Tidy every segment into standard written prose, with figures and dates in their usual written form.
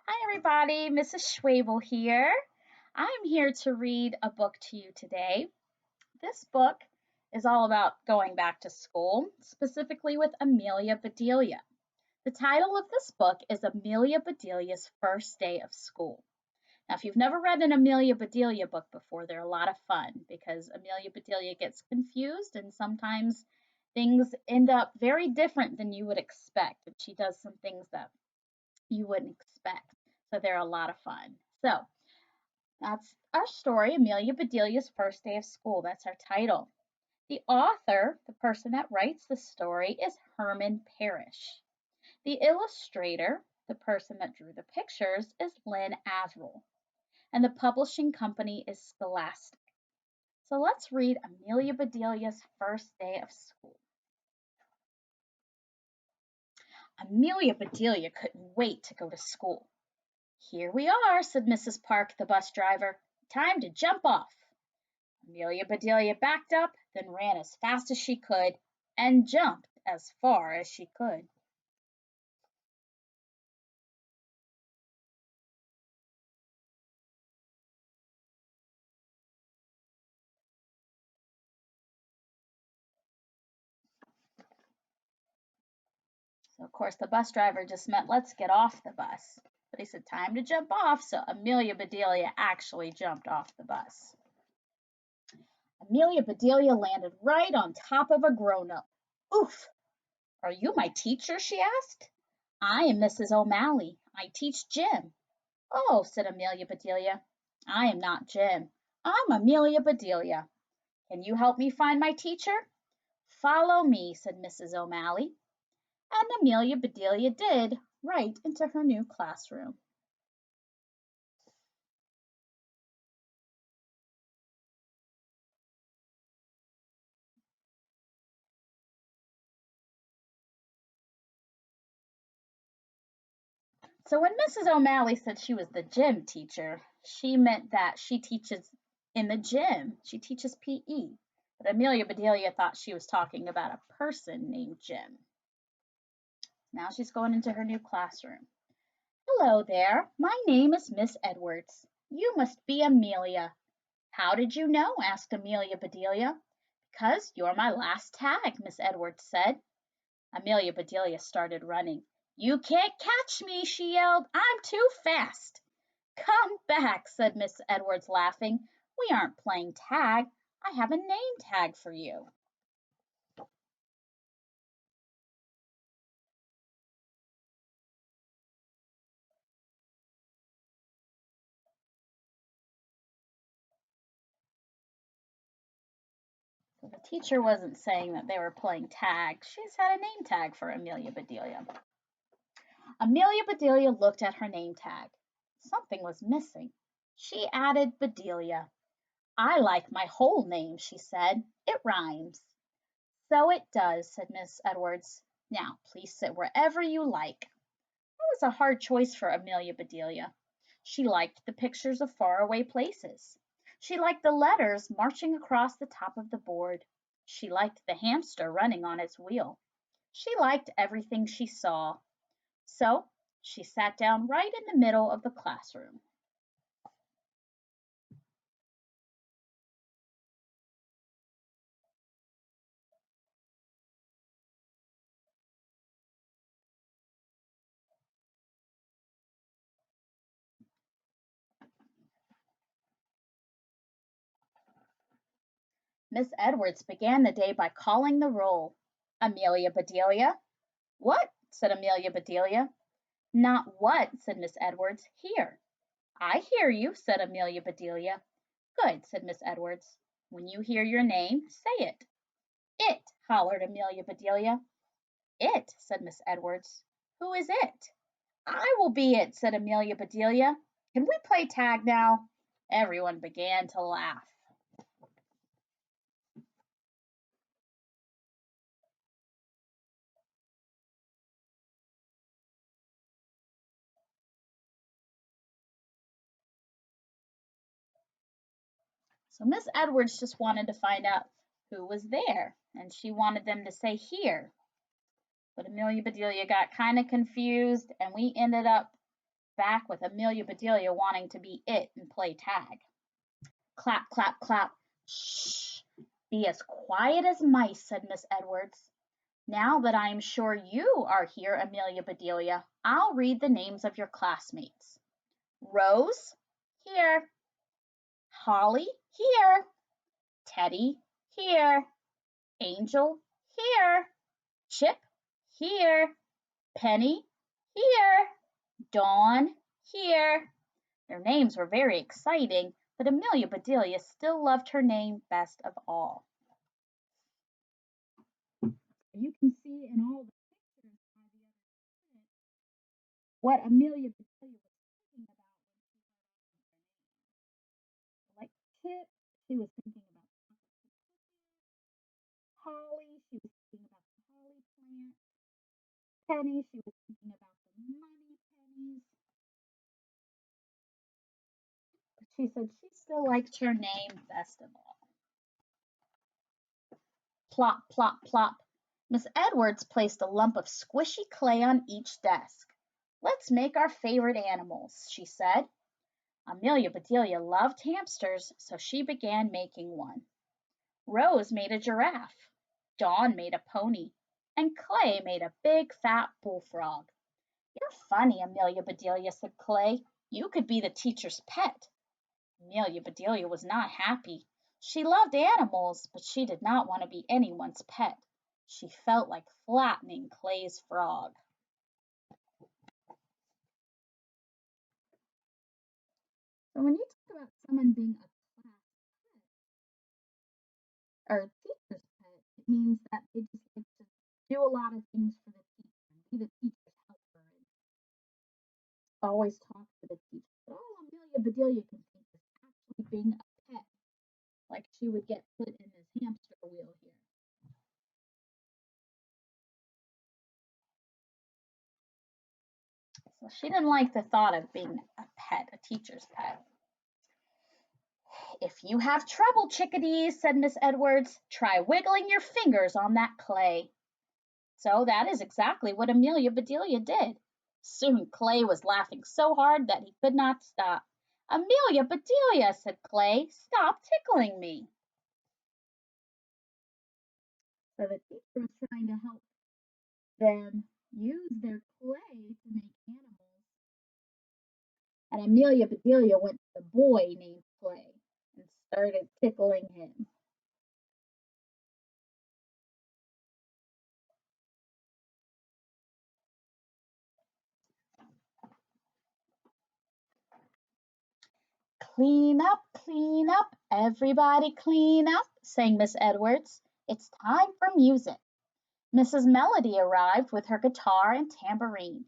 Hi, everybody. Mrs. Schwoebel here. I'm here to read a book to you today. This book is all about going back to school, specifically with Amelia Bedelia. The title of this book is Amelia Bedelia's First Day of School. Now, if you've never read an Amelia Bedelia book before, they're a lot of fun because Amelia Bedelia gets confused and sometimes things end up very different than you would expect. And she does some things that you wouldn't expect. So they're a lot of fun. So that's our story, Amelia Bedelia's First Day of School. That's our title. The author, the person that writes the story, is Herman Parrish. The illustrator, the person that drew the pictures, is Lynn Averill. And the publishing company is Scholastic. So let's read Amelia Bedelia's First Day of School. Amelia Bedelia couldn't wait to go to school. "Here we are," said Mrs. Park, the bus driver. "Time to jump off." Amelia Bedelia backed up, then ran as fast as she could and jumped as far as she could. So, of course, the bus driver just meant, "Let's get off the bus." But he said, "Time to jump off." So Amelia Bedelia actually jumped off the bus. Amelia Bedelia landed right on top of a grown-up. "Oof! Are you my teacher?" she asked. "I am Mrs. O'Malley. I teach Jim." "Oh," said Amelia Bedelia, "I am not Jim. I'm Amelia Bedelia. Can you help me find my teacher?" "Follow me," said Mrs. O'Malley. And Amelia Bedelia did, right into her new classroom. So when Mrs. O'Malley said she was the gym teacher, she meant that she teaches in the gym. She teaches PE. But Amelia Bedelia thought she was talking about a person named Jim. Now she's going into her new classroom. "Hello there. My name is Miss Edwards. You must be Amelia." "How did you know?" asked Amelia Bedelia. "Because you're my last tag," Miss Edwards said. Amelia Bedelia started running. "You can't catch me," she yelled. "I'm too fast." "Come back," said Miss Edwards, laughing. "We aren't playing tag. I have a name tag for you." So the teacher wasn't saying that they were playing tag. She just had a name tag for Amelia Bedelia. Amelia Bedelia looked at her name tag. Something was missing. She added Bedelia. "I like my whole name," she said. "It rhymes." "So it does," said Miss Edwards. "Now, please sit wherever you like." That was a hard choice for Amelia Bedelia. She liked the pictures of faraway places. She liked the letters marching across the top of the board. She liked the hamster running on its wheel. She liked everything she saw. So she sat down right in the middle of the classroom. Miss Edwards began the day by calling the roll. "Amelia Bedelia." "What?" said Amelia Bedelia. "Not what," said Miss Edwards. "Here." "I hear you," said Amelia Bedelia. "Good," said Miss Edwards. "When you hear your name, say it." "It," hollered Amelia Bedelia. "It," said Miss Edwards. "Who is it?" "I will be it," said Amelia Bedelia. "Can we play tag now?" Everyone began to laugh. So Miss Edwards just wanted to find out who was there, and she wanted them to say "here." But Amelia Bedelia got kind of confused, and we ended up back with Amelia Bedelia wanting to be it and play tag. Clap, clap, clap. Shh! Be as quiet as mice, said Miss Edwards. Now that I am sure you are here, Amelia Bedelia, I'll read the names of your classmates. Rose, here. Holly, here. Teddy, here. Angel, here. Chip, here. Penny, here. Dawn, here. Their names were very exciting, but Amelia Bedelia still loved her name best of all. You can see in all the pictures by the other students what Amelia Bedelia was thinking about when she heard their name. Like Chip, she was thinking about Holly, she was thinking about the holly plant. Penny, she was thinking about the money pennies. But she said she still liked her name best of all. Plop, plop, plop. Miss Edwards placed a lump of squishy clay on each desk. Let's make our favorite animals, she said. Amelia Bedelia loved hamsters, so she began making one. Rose made a giraffe. Dawn made a pony. And Clay made a big fat bullfrog. You're funny, Amelia Bedelia, said Clay. You could be the teacher's pet. Amelia Bedelia was not happy. She loved animals, but she did not want to be anyone's pet. She felt like flattening Clay's frog. So when you talk about someone being a class pet or a teacher's pet, it means that they just like to do a lot of things for the teacher and be the teacher's helper and always talk to the teacher. But all Amelia Bedelia can think is actually being a pet, like she would get put in this hamster wheel here. So she didn't like the thought of being a pet, a teacher's pet. If you have trouble, chickadees, said Miss Edwards, try wiggling your fingers on that clay. So that is exactly what Amelia Bedelia did. Soon Clay was laughing so hard that he could not stop. Amelia Bedelia, said Clay, stop tickling me. So the teacher was trying to help them use their clay to make animals. And Amelia Bedelia went to the boy named Clay and started tickling him. Clean up, everybody clean up, sang Miss Edwards. It's time for music. Mrs. Melody arrived with her guitar and tambourine.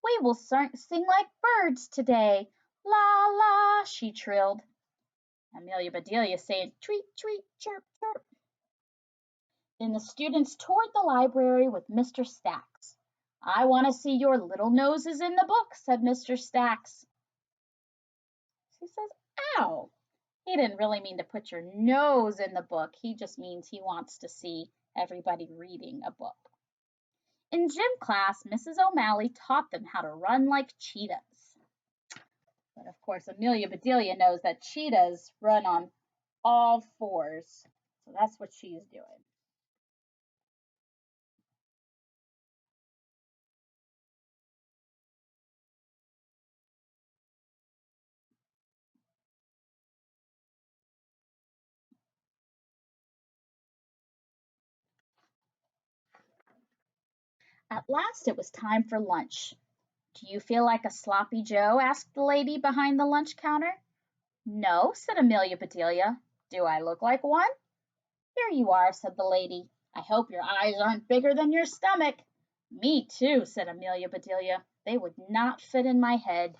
We will sing like birds today. La la, she trilled. Amelia Bedelia said, tweet, tweet, chirp, chirp. Then the students toured the library with Mr. Stacks. I want to see your little noses in the book, said Mr. Stacks. She says, ow. He didn't really mean to put your nose in the book. He just means he wants to see everybody reading a book. In gym class, Mrs. O'Malley taught them how to run like cheetahs. But of course, Amelia Bedelia knows that cheetahs run on all fours. So that's what she's doing. At last it was time for lunch. Do you feel like a sloppy Joe? Asked the lady behind the lunch counter. No, said Amelia Bedelia. Do I look like one? Here you are, said the lady. I hope your eyes aren't bigger than your stomach. Me too, said Amelia Bedelia. They would not fit in my head.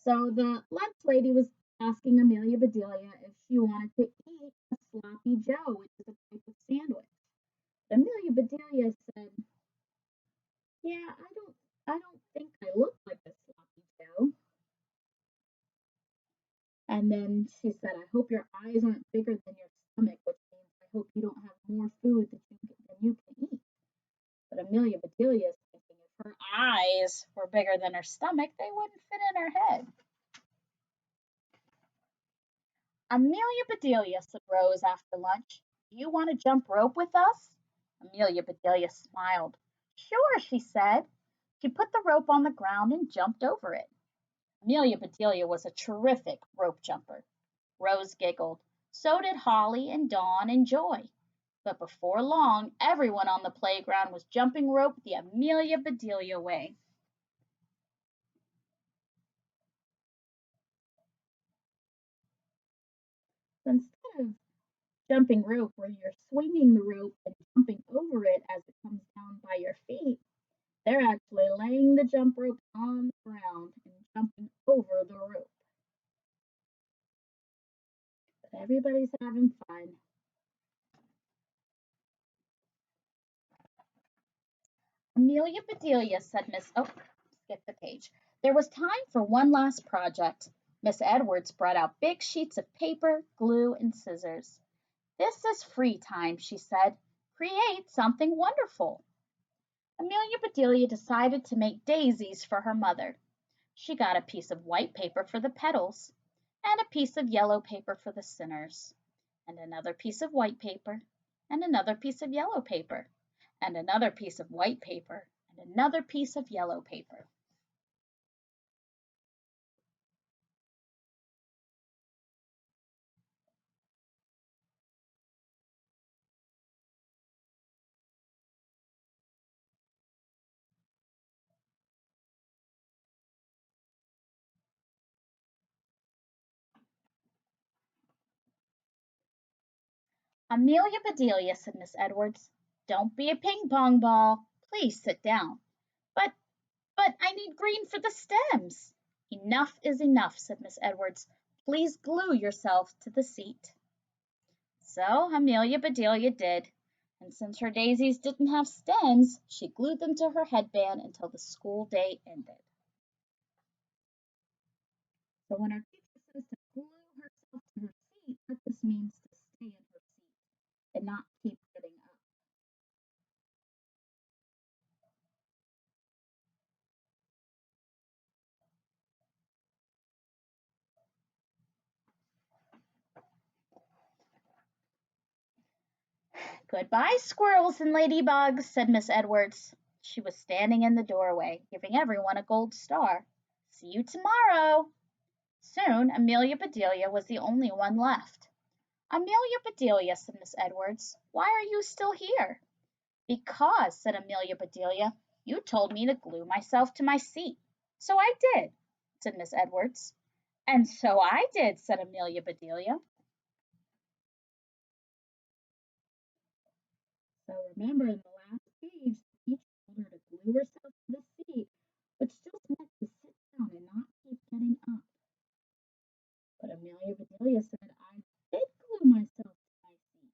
So the lunch lady was asking Amelia Bedelia if she wanted to eat a sloppy Joe, which is a type of sandwich. Amelia Bedelia said, "Yeah, I don't think I look like a sloppy Joe." And then she said, "I hope your eyes aren't bigger than your stomach, which means I hope you don't have more food than you can eat." But Amelia Bedelia is thinking, if her eyes were bigger than her stomach, they wouldn't fit in her head. Amelia Bedelia, said Rose after lunch. Do you want to jump rope with us? Amelia Bedelia smiled. Sure, she said. She put the rope on the ground and jumped over it. Amelia Bedelia was a terrific rope jumper. Rose giggled. So did Holly and Dawn and Joy. But before long, everyone on the playground was jumping rope the Amelia Bedelia way. So instead of jumping rope where you're swinging the rope and jumping over it as it comes down by your feet, they're actually laying the jump rope on the ground and jumping over the rope. But everybody's having fun. Amelia Bedelia, said Miss. Oh, skip the page. There was time for one last project. Miss Edwards brought out big sheets of paper, glue, and scissors. This is free time, she said. Create something wonderful. Amelia Bedelia decided to make daisies for her mother. She got a piece of white paper for the petals, and a piece of yellow paper for the centers, and another piece of white paper, and another piece of yellow paper, and another piece of white paper, and another piece of yellow paper. Amelia Bedelia, said Miss Edwards, don't be a ping pong ball. Please sit down. But, but I need green for the stems. Enough is enough, said Miss Edwards. Please glue yourself to the seat. So Amelia Bedelia did, and since her daisies didn't have stems, she glued them to her headband until the school day ended. So when our teacher says to glue herself to her seat, what this means to stay in her seat and not keep getting up. Goodbye, squirrels and ladybugs, said Miss Edwards. She was standing in the doorway, giving everyone a gold star. See you tomorrow. Soon Amelia Bedelia was the only one left. Amelia Bedelia, said Miss Edwards, why are you still here? Because, said Amelia Bedelia, you told me to glue myself to my seat. So I did, said Miss Edwards. And so I did, said Amelia Bedelia. So remember in the last page, the teacher told her to glue herself to the seat, which just meant to sit down and not keep getting up. But Amelia Bedelia said, I did glue myself to my seat.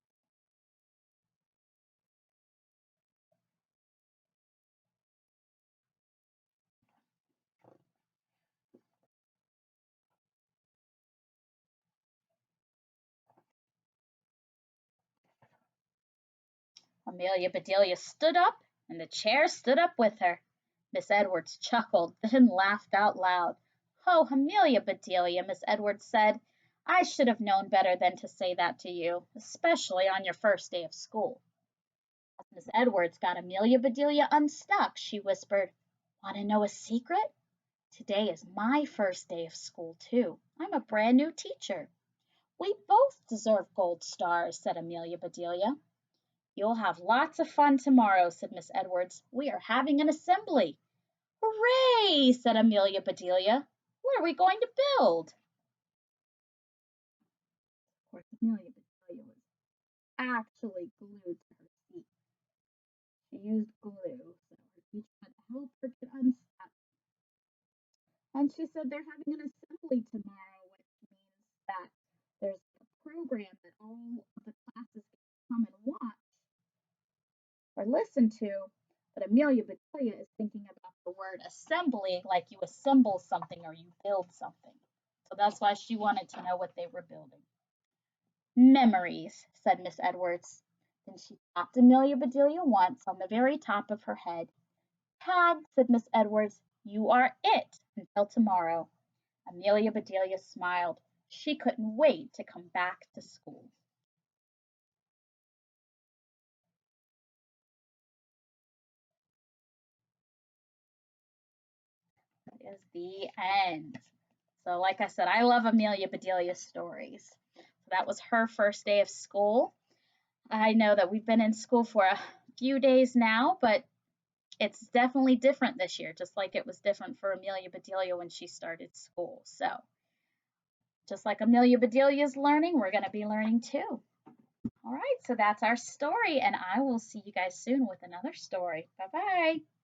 Amelia Bedelia stood up, and the chair stood up with her. Miss Edwards chuckled, then laughed out loud. Oh, Amelia Bedelia, Miss Edwards said, I should have known better than to say that to you, especially on your first day of school. As Miss Edwards got Amelia Bedelia unstuck, she whispered, Want to know a secret? Today is my first day of school, too. I'm a brand new teacher. We both deserve gold stars, said Amelia Bedelia. You'll have lots of fun tomorrow, said Miss Edwards. We are having an assembly. Hooray, said Amelia Bedelia. What are we going to build? Of course, Amelia Bedelia was actually glued to her seat. She used glue, so her teacher had to help her get unstuck. And she said they're having an assembly tomorrow, which means that there's a program that all of the classes come and watch or listen to. But Amelia Bedelia is thinking about the word assembly, like you assemble something or you build something. So that's why she wanted to know what they were building. Memories, said Miss Edwards. Then she tapped Amelia Bedelia once on the very top of her head. Tad, said Miss Edwards, you are it until tomorrow. Amelia Bedelia smiled. She couldn't wait to come back to school. That is the end. So, like I said, I love Amelia Bedelia's stories. So that was her first day of school. I know that we've been in school for a few days now, but it's definitely different this year, just like it was different for Amelia Bedelia when she started school. So, just like Amelia Bedelia is learning, we're going to be learning too. All right, so that's our story, and I will see you guys soon with another story. Bye bye.